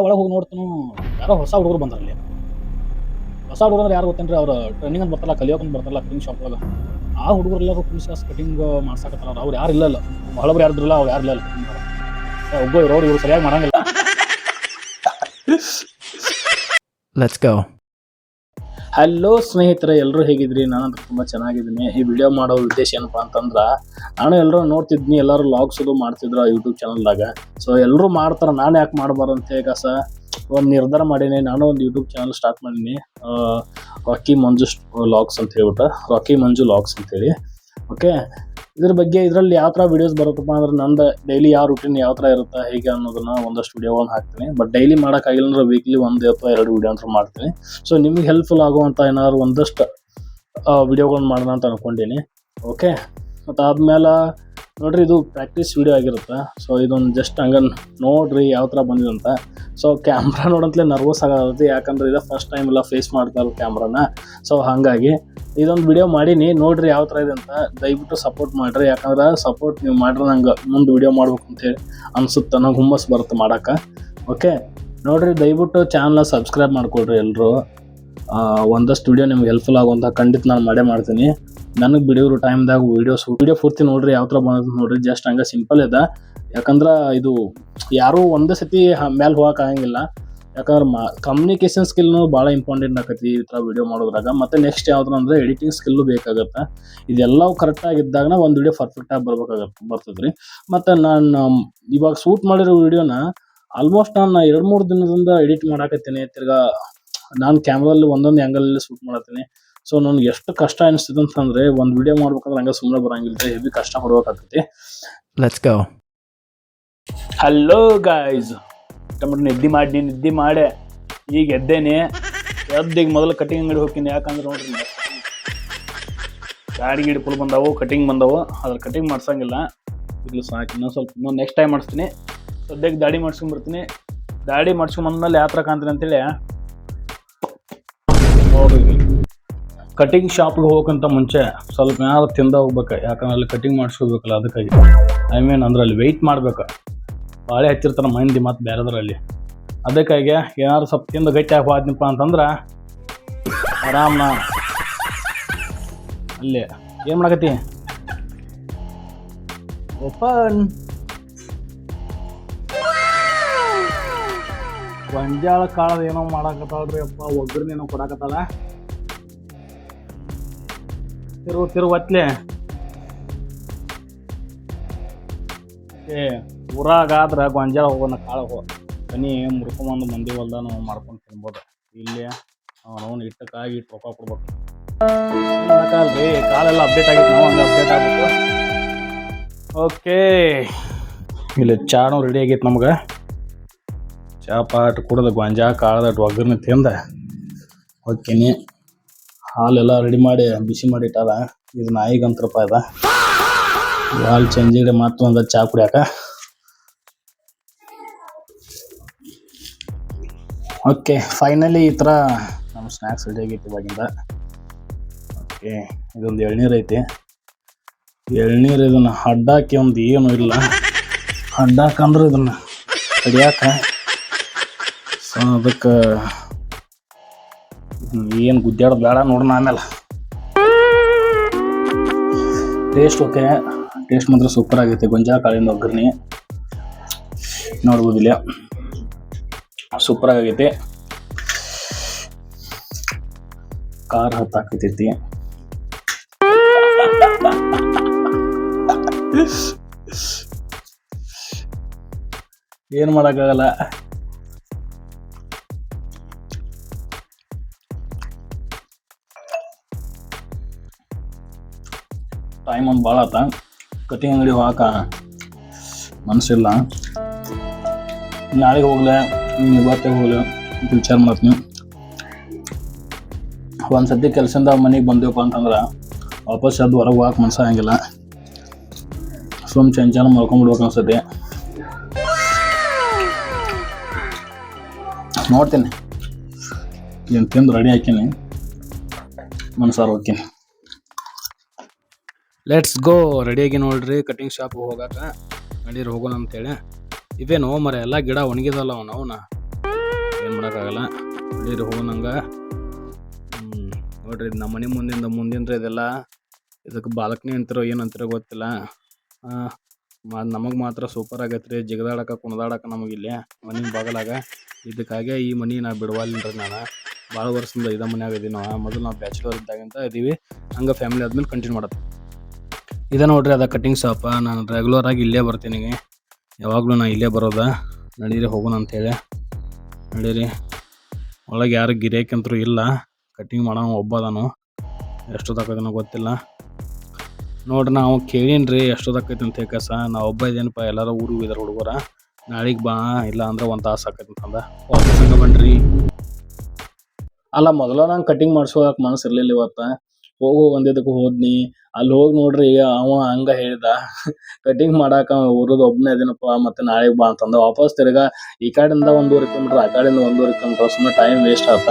ಒಳಗೆ ಹೋಗಿ ನೋಡ್ತಾನು ಯಾರೋ ಹೊಸ ಹುಡುಗರು ಬಂದ್ರಲ್ಲಿ. ಹೊಸ ಹುಡುಗರು ಅಂದ್ರೆ ಯಾರು ಗೊತ್ತೇನ್ರಿ? ಅವ್ರು ಟ್ರೈನಿಂಗ್ ಅಂತ ಬರ್ತಾರಲ್ಲ, ಕಲಿಯೋಕಂತ ಬರ್ತಾರಲ್ಲ ಕಟಿಂಗ್ ಶಾಪ್ ಒಳಗೆ. ಆ ಹುಡುಗರೆಲ್ಲರೂ ಕುಣಿಸ್ ಕಟಿಂಗ್ ಮಾಡ್ಸಾಕತ್ತಾರ. ಅವ್ರು ಯಾರು ಇಲ್ಲ, ಹೊಳಬ್ರು ಯಾರಿದ್ರಲ್ಲ, ಅವ್ರು ಯಾರು ಇಲ್ಲ. ಒಬ್ಬ ಇರೋರು ಇವ್ರು ಸರಿಯಾಗಿ ಮಾಡಂಗಿಲ್ಲ. Let's go. ಹಲೋ ಸ್ನೇಹಿತರೆ, ಎಲ್ಲರೂ ಹೇಗಿದ್ರಿ? ನಾನಂತೂ ತುಂಬ ಚೆನ್ನಾಗಿದ್ದೀನಿ. ಈ ವಿಡಿಯೋ ಮಾಡೋ ಉದ್ದೇಶ ಏನಪ್ಪ ಅಂತಂದ್ರೆ, ನಾನು ಎಲ್ಲರೂ ನೋಡ್ತಿದ್ನಿ, ಎಲ್ಲರೂ ಲಾಗ್ಸ್ ಅದು ಮಾಡ್ತಿದ್ರು ಯೂಟ್ಯೂಬ್ ಚಾನಲ್ದಾಗ. ಸೊ ಎಲ್ಲರೂ ಮಾಡ್ತಾರೆ, ನಾನು ಯಾಕೆ ಮಾಡಬಾರ್ದು ಅಂತ ಹೇಗ ಒಂದು ನಿರ್ಧಾರ ಮಾಡೀನಿ. ನಾನು ಒಂದು ಯೂಟ್ಯೂಬ್ ಚಾನಲ್ ಸ್ಟಾರ್ಟ್ ಮಾಡೀನಿ, ರಾಕಿ ಮಂಜು ಲಾಗ್ಸ್ ಅಂತ ಹೇಳ್ಬಿಟ್ಟು, ರಾಕಿ ಮಂಜು ಲಾಗ್ಸ್ ಅಂತೇಳಿ. ಓಕೆ, ಇದ್ರ ಬಗ್ಗೆ ಇದರಲ್ಲಿ ಯಾವ ಥರ ವೀಡಿಯೋಸ್ ಬರುತ್ತಪ್ಪ ಅಂದ್ರೆ, ನಂದು ಡೈಲಿ ಯಾವ ರೂಟೀನ್ ಯಾವ ಥರ ಇರುತ್ತೆ ಹೇಗೆ ಅನ್ನೋದನ್ನ ಒಂದಷ್ಟು ವೀಡಿಯೋಗಳನ್ನ ಹಾಕ್ತೀನಿ. ಬಟ್ ಡೈಲಿ ಮಾಡೋಕ್ಕಾಗಿಲ್ಲ ಅಂದ್ರೆ ವೀಕ್ಲಿ 1 ಅಥವಾ 2 ವೀಡಿಯೋ ಅಂತ ಮಾಡ್ತೀನಿ. ಸೊ ನಿಮ್ಗೆ ಹೆಲ್ಪ್ಫುಲ್ ಆಗುವಂಥ ಏನಾದ್ರು ಒಂದಷ್ಟು ವೀಡಿಯೋಗಳನ್ನ ಮಾಡೋಣ ಅಂತ ಅನ್ಕೊಂಡೀನಿ. ಓಕೆ, ಮತ್ತು ಆದ್ಮೇಲೆ ನೋಡ್ರಿ, ಇದು ಪ್ರಾಕ್ಟೀಸ್ ವೀಡಿಯೋ ಆಗಿರುತ್ತೆ. ಸೊ ಇದೊಂದು ಜಸ್ಟ್ ಹಂಗೆ ನೋಡ್ರಿ ಯಾವ ಥರ ಬಂದಿದೆ ಅಂತ. ಸೊ ಕ್ಯಾಮ್ರಾ ನೋಡಂತಲೇ ನರ್ವಸ್ ಆಗೋದು, ಯಾಕಂದ್ರೆ ಇದು ಫಸ್ಟ್ ಟೈಮ್ ಎಲ್ಲ ಫೇಸ್ ಮಾಡ್ತಾ ಇರೋ ಕ್ಯಾಮ್ರಾನ. ಸೊ ಹಾಗಾಗಿ ಇದೊಂದು ವಿಡಿಯೋ ಮಾಡೀನಿ, ನೋಡ್ರಿ ಯಾವ ಥರ ಇದೆ ಅಂತ. ದಯವಿಟ್ಟು ಸಪೋರ್ಟ್ ಮಾಡಿರಿ, ಯಾಕಂದ್ರೆ ಸಪೋರ್ಟ್ ನೀವು ಮಾಡ್ರೆ ನಂಗೆ ಮುಂದೆ ವಿಡಿಯೋ ಮಾಡ್ಬೇಕು ಅಂತೇಳಿ ಅನ್ಸುತ್ತೆ, ನಂಗೆ ಹುಮ್ಮಸ್ ಬರುತ್ತೆ ಮಾಡೋಕ್ಕೆ. ಓಕೆ ನೋಡ್ರಿ, ದಯವಿಟ್ಟು ಚಾನಲ್ನ ಸಬ್ಸ್ಕ್ರೈಬ್ ಮಾಡ್ಕೊಳ್ರಿ ಎಲ್ಲರೂ. ಒಂದಷ್ಟು ವಿಡಿಯೋ ನಿಮ್ಗೆ ಹೆಲ್ಪ್ಫುಲ್ ಆಗುವಂಥ ಖಂಡಿತ ನಾನು ಮಾಡೇ ಮಾಡ್ತೀನಿ. ನನಗೆ ಬಿಡಿರೋ ಟೈಮ್ದಾಗ ವಿಡಿಯೋ ಪೂರ್ತಿ ನೋಡ್ರಿ ಯಾವ ಥರ ಬಂದ ನೋಡ್ರಿ. ಜಸ್ಟ್ ಹಂಗೆ ಸಿಂಪಲ್ ಇದೆ, ಯಾಕಂದ್ರೆ ಇದು ಯಾರೂ ಒಂದೇ ಸತಿ ಮೇಲೆ ಹೋಗಕ್ಕೆ ಆಗಂಗಿಲ್ಲ. ಯಾಕಂದ್ರೆ ಕಮ್ಯುನಿಕೇಷನ್ ಸ್ಕಿಲ್ನು ಭಾಳ ಇಂಪಾರ್ಟೆಂಟ್ ಆಕತಿ ಈ ಥರ ವಿಡಿಯೋ ಮಾಡೋದ್ರಾಗ. ಮತ್ತು ನೆಕ್ಸ್ಟ್ ಯಾವ್ದು ಅಂದರೆ ಎಡಿಟಿಂಗ್ ಸ್ಕಿಲ್ಲು ಬೇಕಾಗುತ್ತೆ. ಇದೆಲ್ಲವೂ ಕರೆಕ್ಟಾಗಿದ್ದಾಗ ಒಂದು ವಿಡಿಯೋ ಪರ್ಫೆಕ್ಟಾಗಿ ಬರ್ತದೆ ರೀ. ಮತ್ತು ನಾನು ಇವಾಗ ಶೂಟ್ ಮಾಡಿರೋ ವಿಡಿಯೋನ ಆಲ್ಮೋಸ್ಟ್ ನಾನು 2-3 ದಿನದಿಂದ ಎಡಿಟ್ ಮಾಡಾಕತ್ತೀನಿ. ತಿರ್ಗಾ ನಾನು ಕ್ಯಾಮ್ರಲ್ಲಿ ಒಂದೊಂದು ಆ್ಯಂಗಲಲ್ಲಿ ಶೂಟ್ ಮಾಡತ್ತೀನಿ. ಸೊ ನನಗೆ ಎಷ್ಟು ಕಷ್ಟ ಅನಿಸ್ತಿದೆ ಅಂತಂದರೆ, ಒಂದು ವಿಡಿಯೋ ಮಾಡ್ಬೇಕಂದ್ರೆ ಹಂಗೆ ಸುಮ್ಮನೆ ಬರೋಂಗಿಲ್ಲ, ಹೆವಿ ಕಷ್ಟ ಪಡ್ಬೇಕಾಗ್ತೈತಿ. Let's go. ಹಲೋ ಗಾಯ್ಸ್, ನಿದ್ದೆ ಮಾಡಿ ಈಗ ಎದ್ದೇನೆ. ಎದ್ದೀಗ ಮೊದಲು ಕಟಿಂಗ್ ಅಂಗಡಿ ಹೋಗ್ತೀನಿ. ಯಾಕಂದ್ರೆ ನೋಡ್ರಿ, ಗಾಡಿ ಫುಲ್ ಬಂದವು, ಕಟಿಂಗ್ ಬಂದವು, ಅದ್ರ ಕಟಿಂಗ್ ಮಾಡ್ಸಂಗಿಲ್ಲ. ಇಲ್ಲಿ ಸಾಕು, ಇನ್ನೊಂದು ನೆಕ್ಸ್ಟ್ ಟೈಮ್ ಮಾಡಿಸ್ತೀನಿ. ಸದ್ಯಕ್ಕೆ ದಾಡಿ ಮಾಡ್ಸ್ಕೊಂಡ್ಬರ್ತೀನಿ. ದಾಡಿ ಮಾಡ್ಸ್ಕೊಂಬಂದ್ಮೇಲೆ ಯಾವ ಥರ ಕಾಣ್ತೀನಿ ಅಂತೇಳಿ ನೋಡಿ. ಕಟಿಂಗ್ ಶಾಪ್ಗೆ ಹೋಗೋಕ್ಕಿಂತ ಮುಂಚೆ ಸ್ವಲ್ಪ ಏನಾದ್ರು ತಿಂದ ಹೋಗ್ಬೇಕು, ಯಾಕಂದ್ರೆ ಅಲ್ಲಿ ಕಟಿಂಗ್ ಮಾಡಿಸ್ಕೋಬೇಕಲ್ಲ. ಅದಕ್ಕಾಗಿ ಅಂದ್ರೆ ಅಲ್ಲಿ ವೆಯ್ಟ್ ಮಾಡ್ಬೇಕು. ಬಾಳೆ ಹಚ್ಚಿರ್ತಾರೆ ಮಂದಿ ಮತ್ತು ಬೇರೆದ್ರಲ್ಲಿ. ಅದಕ್ಕಾಗಿ ಏನಾದ್ರು ಸ್ವಲ್ಪ ತಿಂದು ಗಟ್ಟಿಯಾಗಿ ಹೋದ್ನಪ್ಪ ಅಂತಂದ್ರೆ ಆರಾಮ. ಅಲ್ಲಿ ಏನು ಮಾಡಕತ್ತಿ? ಓಪನ್ ಗೊಂಜಾಳ ಕಾಳದ ಏನೋ ಮಾಡಾಕತ್ತಾಳ್ರಿ ಅಪ್ಪ. ಒಗ್ಗರಣೆನೋ ಕೊಡಾಕತ್ತಾಳ. ತಿರು ಒತ್ಲೆ. ಊರಾಗಾದ್ರೆ ಗೊಂಜಾಳ ಹೋಗೋಣ, ಕಾಳು ಕನಿ ಮುರ್ಕೊಂಬಂದು ಮಂದಿ ಹೊಲ್ದ ನಾವು ಮಾಡ್ಕೊಂಡು ತಿನ್ಬೋದು. ಇಲ್ಲಿ ನಾವು ಇಟ್ಟಕ್ಕಾಗಿ ಇಟ್ಟು ರೊಕ್ಕ ಕೊಡ್ಬೇಕು. ಕಾಲ್ರಿ ಕಾಲೆಲ್ಲ ಅಪ್ಡೇಟ್ ಆಗಿತ್ತು, ನಾವು ಹಂಗೆ ಅಪ್ಡೇಟ್ ಆಗಬೇಕು. ಓಕೆ, ಇಲ್ಲಿ ಚಾನು ರೆಡಿ ಆಗೈತೆ ನಮ್ಗೆ. ಚಾ ಪಾಟ್ ಕುಡ್ದು ಗೊಂಜಾಳ ಕಾಳದಟ್ಟು ಒಗ್ಗರಣೆ ತಿಂದ ಹೋಗ್ತೀನಿ. ಹಾಲೆಲ್ಲ ರೆಡಿ ಮಾಡಿ ಬಿಸಿ ಮಾಡಿ ಇಟ್ಟಾರ. ಇದು ನಾಯಿಗಂತ್ರಪ್ಪ ಇದೆ. ಹಾಲು ಚೇಂಜಿಗೆ ಮತ್ತೊಂದು ಚಾ ಕುಡಿಯಾಕ. ಓಕೆ, ಫೈನಲಿ ಈ ಥರ ನಮ್ಮ ಸ್ನ್ಯಾಕ್ಸ್ ರೆಡಿ ಆಗೈತಿ ಇವಾಗಿಂದ. ಓಕೆ, ಇದೊಂದು ಎಳ್ನೀರು ಐತಿ. ಎಳ್ನೀರು ಇದನ್ನು ಅಡ್ಡಾಕಿ ಒಂದು ಏನೂ ಇಲ್ಲ, ಅಡ್ಡಾಕಂದ್ರೆ ಇದನ್ನು ಕಡಿಯಾಕ. ಸೊ ಅದಕ್ಕೆ ಏನು ಗುದ್ದಾಡೋದು ಬೇಡ ನೋಡೋಣ. ಆಮೇಲೆ ಟೇಸ್ಟ್ ಓಕೆ, ಟೇಸ್ಟ್ ಮಾತ್ರ ಸೂಪರ್ ಆಗೈತೆ. ಗೊಂಜಾಳ ಕಾಳಿಂದ ಒಗ್ಗರಣೆ ನೋಡ್ಬೋದಿಲ್ಲ, ಸೂಪರ್ ಆಗೈತಿ. ಖಾರ ಹತ್ತಾಕೈತೈತಿ. ಏನು ಮಾಡೋಕ್ಕಾಗಲ್ಲ. ಟೈಮ್ ಒಂದು ಭಾಳ ಆತ. ಕಟಿಂಗ್ ಅಂಗಡಿ ಹೋಗಾಕ ಮನಸ್ಸಿಲ್ಲ. ನಾಳೆಗೆ ಹೋಗ್ಲೆ, ಇವತ್ತೇ ಹೋಗ್ಲೆ ಅಂತ ವಿಚಾರ ಮಾಡ್ತೀನಿ. ಒಂದು ಸತಿ ಕೆಲಸದಿಂದ ಮನೆಗೆ ಬಂದೇವಪ್ಪ ಅಂತಂದ್ರೆ ವಾಪಸ್ ಅದು ಹೊರಗೆ ಹೋಗಕ್ಕೆ ಮನಸ್ಸು ಆಗಂಗಿಲ್ಲ. ಚಂಚನ ಮಾಡ್ಕೊಂಡ್ಬಿಡ್ಬೇಕು ಅನ್ಸತಿ. ನೋಡ್ತೀನಿ, ಏನು ತಿಂದು ರೆಡಿ ಹಾಕೀನಿ, ಮನ್ಸಾರು ಹೋಗ್ತೀನಿ. Let's go. ರೆಡಿಯಾಗಿ ನೋಡ್ರಿ, ಕಟಿಂಗ್ ಶಾಪ್ಗೆ ಹೋಗಾಕ ನಡೀರಿ ಹೋಗೋಣ ಅಂತೇಳಿ. ಇವೇನು ಮರ ಎಲ್ಲ ಗಿಡ ಒಣಗಿದಲ್ಲ ಅವನ ಏನು ಮಾಡೋಕ್ಕಾಗಲ್ಲ. ನಡೀರಿ ಹೋಗೋಣ ಹಂಗೆ. ನೋಡ್ರಿ ನಮ್ಮ ಮನೆ ಮುಂದಿಂದ್ರಿ ಇದೆಲ್ಲ. ಇದಕ್ಕೆ ಬಾಲ್ಕನಿ ಅಂತಿರೋ ಏನಂತಿರೋ ಗೊತ್ತಿಲ್ಲ. ನಮಗೆ ಮಾತ್ರ ಸೂಪರ್ ಆಗೈತೆ ರೀ. ಜಿಗದಾಡಕ್ಕೆ ಕುಣದಾಡಕ್ಕೆ ನಮಗಿಲ್ಲಿ ಮನೆ ಬಾಗಲಾಗ. ಇದಕ್ಕಾಗೆ ಈ ಮನೆ ನಾ ಬಿಡವಲ್ರಿ. ನಾನು ಭಾಳ ವರ್ಷದಿಂದ ಇದೇ ಮನ್ಯಾಗ ಇದೀವಿ. ನಾವು ಮೊದಲು ನಾವು ಬ್ಯಾಚುಲರ್ ಇದ್ದಾಗಿಂತ ಇದೀವಿ. ಹಂಗೆ ಫ್ಯಾಮಿಲಿ ಆದ್ಮೇಲೆ ಕಂಟಿನ್ಯೂ ಮಾಡೋದು. ಇದೇ ನೋಡ್ರಿ ಅದ ಕಟಿಂಗ್ ಶಾಪ. ನಾನು ರೆಗ್ಯುಲರ್ ಆಗಿ ಇಲ್ಲೇ ಬರ್ತೀನಿ. ಯಾವಾಗಲೂ ನಾ ಇಲ್ಲೇ ಬರೋದ. ನಡೀರಿ ಹೋಗೋಣ ಅಂಥೇಳಿ. ನಡೀರಿ ಒಳಗೆ ಯಾರು ಗಿರಾಕಂತರೂ ಇಲ್ಲ. ಕಟಿಂಗ್ ಮಾಡೋ ಒಬ್ಬದಾನು. ಎಷ್ಟೊತ್ತಾಕೈತನೋ ಗೊತ್ತಿಲ್ಲ. ನೋಡ್ರಿ ನಾವು ಕೇಳೀನಿ ಎಷ್ಟೊತ್ತಾಕೈತಿ ಅಂತ ಕಸ. ನಾವು ಒಬ್ಬ ಇದೇನಪ್ಪ, ಎಲ್ಲರೂ ಊರಿಗೆ ಇದಾರೆ ಹುಡುಗರ. ನಾಳೆಗೆ ಬಾ, ಇಲ್ಲ ಅಂದ್ರೆ 1 ತಾಸು ಆಕೈತಿ ಅಂತಂದ. ವಾಪಸ್ ಹಂಗೆ ಬನ್ರಿ. ಅಲ್ಲ ಮೊದಲ ನಂಗೆ ಕಟಿಂಗ್ ಮಾಡ್ಸೋಕೆ ಮನಸ್ಸು ಇರಲಿಲ್ಲ. ಇವತ್ತು ಒಂದಿದ್ದಕ್ಕೆ ಹೋದ್ನಿ. ಅಲ್ಲಿ ಹೋಗಿ ನೋಡ್ರಿ ಅವ ಹಂಗೆ ಹೇಳ್ದ, ಕಟಿಂಗ್ ಮಾಡಾಕ ಊರದು ಒಬ್ಬನೇ ಅದೇನಪ್ಪ, ಮತ್ತೆ ನಾಳೆಗೆ ಬಾ ಅಂತಂದ. ವಾಪಸ್ ತಿರ್ಗಾ ಈ ಕಡೆಯಿಂದ 1.5 ಕಿಲೋಮೀಟ್ರ್, ಆ ಕಡೆಯಿಂದ 1.5 ಕಿಲೋಮೀಟ್ರ್. ಸುಮ್ಮನೆ ಟೈಮ್ ವೇಸ್ಟ್ ಆತ.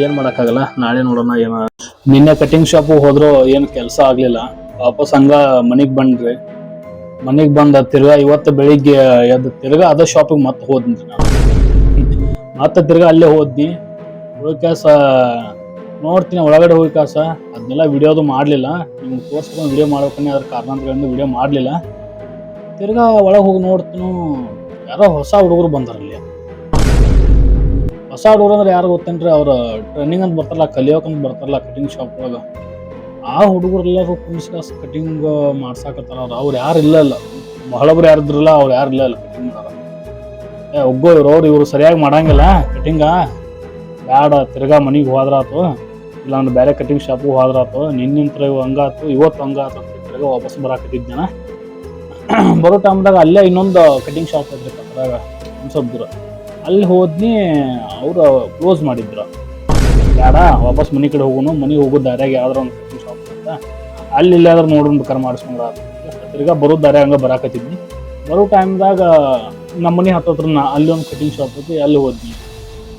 ಏನು ಮಾಡೋಕ್ಕಾಗಲ್ಲ. ನಾಳೆ ನೋಡೋಣ. ಏನು ನಿನ್ನೆ ಕಟಿಂಗ್ ಶಾಪಿಗೆ ಹೋದ್ರು ಏನು ಕೆಲಸ ಆಗಲಿಲ್ಲ. ವಾಪಸ್ ಹಂಗೆ ಮನೆಗೆ ಬಂದ್ರಿ. ಮನೆಗೆ ಬಂದ ತಿರ್ಗಾ ಇವತ್ತು ಬೆಳಿಗ್ಗೆ ಎದ್ದು ತಿರ್ಗಾ ಅದೇ ಶಾಪಿಗೆ ಮತ್ತೆ ಹೋದ್ನಿ ನಾನು. ಮತ್ತೆ ತಿರ್ಗಾ ಅಲ್ಲೇ ಹೋದ್ನಿ. ಹೋಗಿ ಕಾಸ ನೋಡ್ತೀನಿ ಒಳಗಡೆ ಹೋಗಿ ಕಾಸ. ಅದನ್ನೆಲ್ಲ ವಿಡಿಯೋದು ಮಾಡಲಿಲ್ಲ. ನಿಮ್ಗೆ ತೋರಿಸ್ಕೊಂಡು ವಿಡಿಯೋ ಮಾಡ್ಬೇಕನ್ನೇ ಅದ್ರ ಕಾರಣಗಳಿಂದ ವಿಡಿಯೋ ಮಾಡಲಿಲ್ಲ. ತಿರ್ಗಾ ಒಳಗೆ ಹೋಗಿ ನೋಡ್ತೀನಿ, ಯಾರೋ ಹೊಸ ಹುಡುಗರು ಬಂದಾರಲ್ಲಿ. ಹೊಸ ಹುಡುಗರು ಅಂದ್ರೆ ಯಾರು ಗೊತ್ತೇನ್ರಿ? ಅವ್ರು ಟ್ರೈನಿಂಗ್ ಅಂತ ಬರ್ತಾರಲ್ಲ, ಕಲಿಯೋಕಂತ ಬರ್ತಾರಲ್ಲ ಕಟಿಂಗ್ ಶಾಪ್ ಒಳಗೆ. ಆ ಹುಡುಗರೆಲ್ಲರೂ ಕುಣಿಸ್ಕಾಸ ಕಟಿಂಗ್ ಮಾಡ್ಸಾಕತ್ತಾರ. ಅವ್ರು ಯಾರು ಇಲ್ಲ. ಬಹಳೊಬ್ರು ಯಾರಿದ್ರಲ್ಲ, ಅವ್ರು ಯಾರು ಇಲ್ಲ ಕಟಿಂಗ್ ಮಾಡೋರು. ಇವ್ರು ಸರಿಯಾಗಿ ಮಾಡಂಗಿಲ್ಲ ಕಟಿಂಗ, ಬ್ಯಾಡ ತಿರ್ಗಾ ಮನೆಗೆ ಹೋದ್ರಾತು, ಇಲ್ಲಾಂದ್ರೆ ಬೇರೆ ಕಟಿಂಗ್ ಶಾಪಿಗೆ ಹೋದ್ರಾತು. ನಿನ್ನಿಂತ್ರ ಹಂಗಾತು, ಇವತ್ತು ಹಂಗಾತು ಅಂತ ತಿರ್ಗಾ ವಾಪಸ್ ಬರಾಕತ್ತಿದ್ದೆ ನಾನು. ಬರೋ ಟೈಮ್ದಾಗ ಅಲ್ಲೇ ಇನ್ನೊಂದು ಕಟಿಂಗ್ ಶಾಪ್ ಐತ್ರಿ ಪಕ್ಕದಾಗ, ಒಂದು ಸ್ವಲ್ಪ ದೂರ. ಅಲ್ಲಿ ಹೋದ್ನಿ, ಅವರು ಕ್ಲೋಸ್ ಮಾಡಿದ್ರು. ಬೇಡ ವಾಪಸ್ ಮನೆ ಕಡೆ ಹೋಗೋನು, ಮನೆಗೆ ಹೋಗೋ ದಾರ್ಯಾಗ ಯಾವ್ದಾರ ಒಂದು ಕಟಿಂಗ್ ಶಾಪ್ ಅಂತ ಅಲ್ಲಿ ಇಲ್ಲಾದ್ರೂ ನೋಡೋಣ ಬೇಕಾರೆ ಮಾಡಿಸ್ಕೊಂಡ್ರ. ತಿರ್ಗಾ ಬರೋ ದಾರ್ಯಾಗ ಹಂಗೆ ಬರಾಕತ್ತಿದ್ನಿ. ಬರೋ ಟೈಮ್ದಾಗ ನಮ್ಮ ಮನೆ ಹತ್ತತ್ರ ಅಲ್ಲಿ ಒಂದು ಕಟಿಂಗ್ ಶಾಪ್ ಐತಿ, ಅಲ್ಲಿ ಹೋದ್ನಿ.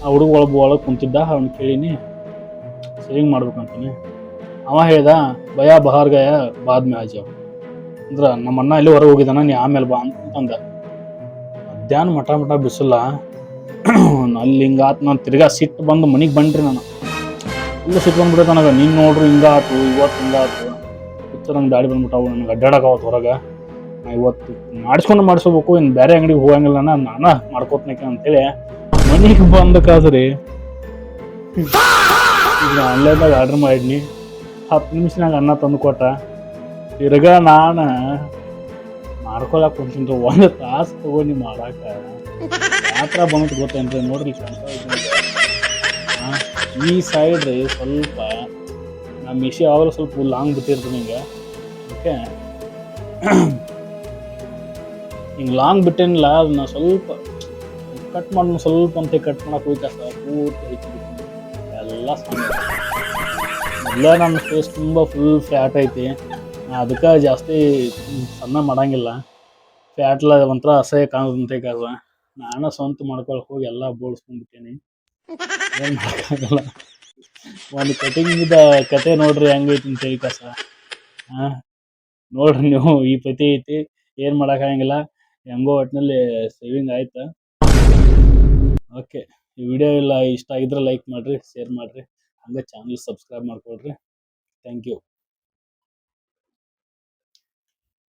ಆ ಹುಡುಗ ಒಳಗೆ ಕುಂತಿದ್ದ, ಅವ್ನು ಕೇಳೀನಿ ಸೇವಿಂಗ್ ಮಾಡ್ಬೇಕಂತಾನೆ. ಅವ ಹೇಳ್ದ, ಭಯ ಬಹಾರ್ ಗಯ ಬಾದ್ ಮೇ ಆಜಾವ್ ಅಂದ್ರೆ, ನಮ್ಮ ಅಣ್ಣ ಇಲ್ಲಿ ಹೊರಗೆ ಹೋಗಿದ್ದಾನ, ನೀ ಆಮೇಲೆ ಬಾ ಅಂತಂದ. ಮಧ್ಯಾಹ್ನ ಮಠ ಬಿಸಿಲ್ಲ. ಅಲ್ಲಿ ಹಿಂಗಾತು. ನಾನು ತಿರ್ಗಾ ಸಿಟ್ಟು ಬಂದು ಮನೆಗೆ ಬಂದ್ರಿ. ನಾನು ಇಲ್ಲ ಸಿಟ್ಟು ಬಂದ್ಬಿಟ್ಟೆ ನನಗೆ. ನೀನು ನೋಡ್ರಿ ಹಿಂಗಾತು, ಇವತ್ತು ಹಿಂಗಾತು, ಹುಚ್ಚರ್ ನಂಗೆ ದಾಡಿ ಬಂದ್ಬಿಟ್ಟಾವು. ನನಗೆ ಅಡ್ಡಾಡಕಾವತ್ತು ಹೊರಗೆ. ನಾ ಇವತ್ತು ಮಾಡಿಸ್ಕೋಬೇಕು, ಇನ್ನು ಬೇರೆ ಅಂಗಡಿಗೆ ಹೋಗಂಗಿಲ್ಲ, ನಾನು ಮಾಡ್ಕೋತನಕ್ಕೆ ಅಂತೇಳಿ ಮನೆಗೆ ಬಂದಕ್ಕಾದ್ರಿ. ಈಗ ಆನ್ಲೈನ್ದಾಗ ಆರ್ಡ್ರ್ ಮಾಡಿದ್ನಿ. 10 ನಿಮಿಷನಾಗ ಅನ್ನ ತಂದು ಕೊಟ್ಟ. ತಿರ್ಗಾ ನಾನು ಮಾಡ್ಕೊಳಕ್ಕೆ ಕುಂತೀನಿ. 1 ತಾಸು ತಗೊಂಡು ಮಾಡಾಕ ಯಾತ್ರ ಬಂದು ಗೊತ್ತೇನ್ರಿ? ನೋಡ್ರಿ ಈ ಸೈಡ್ ರೀ ಸ್ವಲ್ಪ ನಮ್ಮ ಮಿಷಿ ಯಾವಾಗಲೂ ಸ್ವಲ್ಪ ಲಾಂಗ್ ಬಿಟ್ಟಿರ್ತೀನಿ ಹಿಂಗೆ. ಓಕೆ, ಹಿಂಗೆ ಲಾಂಗ್ ಬಿಟ್ಟೇನಿಲ್ಲ, ಅದನ್ನ ಸ್ವಲ್ಪ ಕಟ್ ಮಾಡಿ ಸ್ವಲ್ಪ ಅಂತ ಕಟ್ ಮಾಡಕ್ಕೆ ಹೋಯ್ತಾ ಪೂರ್ತಿ ಹೆಚ್ಚಿಬಿಟ್ಟು ಎಲ್ಲ ಸಣ್ಣ. ಎಲ್ಲ ನನ್ನ ಫೇಸ್ ತುಂಬ ಫುಲ್ ಫ್ಯಾಟ್ ಐತಿ. ಅದಕ್ಕೆ ಜಾಸ್ತಿ ಸಣ್ಣ ಮಾಡಂಗಿಲ್ಲ. ಫ್ಯಾಟ್ಲ ಒಂಥರ ಅಸಹ್ಯ ಕಾಣೋದಂತೆ ಕಾದ. ನಾನು ಸ್ವಂತ ಮಾಡ್ಕೊಳಕ್ಕೆ ಹೋಗಿ ಎಲ್ಲ ಬೋಳ್ಸ್ಕೊಂಡ್ಬಿಟ್ಟೇನಿ. ಏನು ಮಾಡೋಕ್ಕಾಗಲ್ಲ. ಒಂದು ಕಟಿಂಗಿದ ಕತೆ ನೋಡ್ರಿ ಹೆಂಗೈತಿ ಅಂತೇಳಿ ಕಸ. ನೋಡ್ರಿ ನೀವು, ಈ ಪತಿ ಐತಿ, ಏನು ಮಾಡೋಕ್ಕಾಗಂಗಿಲ್ಲ. ಹೆಂಗೋ ಒಟ್ಟಿನಲ್ಲಿ ಸೇವಿಂಗ್ ಆಯ್ತು. ಓಕೆ, ಈ ವಿಡಿಯೋ ಎಲ್ಲ ಇಷ್ಟ ಆಗಿದ್ರೆ ಲೈಕ್ ಮಾಡಿರಿ, ಶೇರ್ ಮಾಡಿರಿ, ಹಂಗೆ ಚಾನಲ್ ಸಬ್ಸ್ಕ್ರೈಬ್ ಮಾಡ್ಕೊಳ್ರಿ. Thank you.